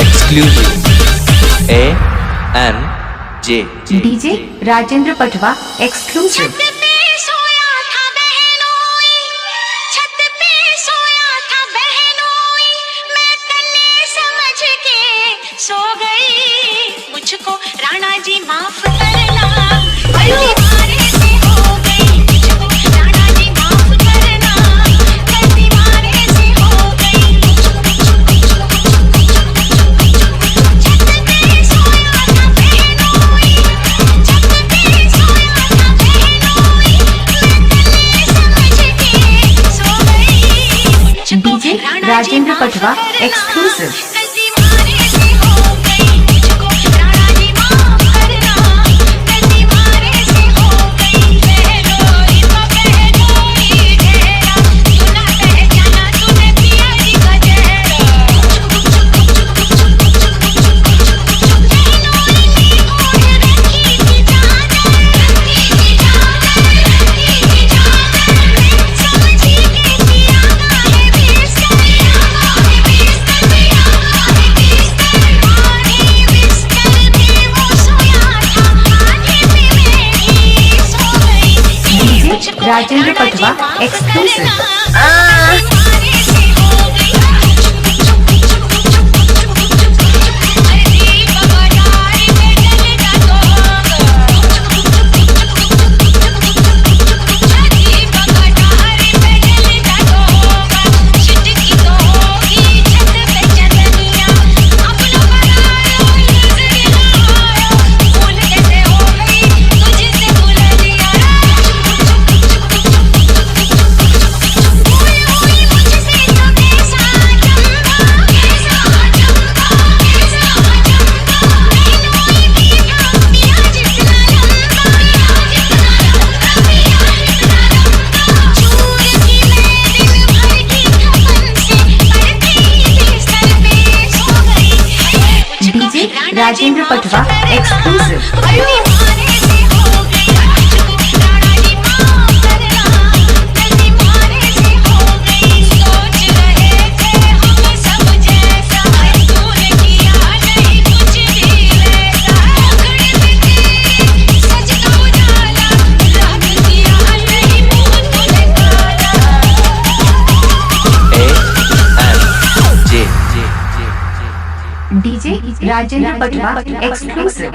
exclusive A N J DJ Rajendra Patwa exclusive. सो गई मुझको राणा जी माफ करना, गलती मारे से हो गई मुझको राणा जी माफ करना, गलती मारे से हो गई छत पे सोया था बहनोई, छत पे सोया था बहनोई, मैं समझ के सो गई मुझको DJ Rajendra Patwa exclusive. Rajendra Patwa exclusive. Rajendra Patwa exclusive. DJ Rajendra Patwa exclusive.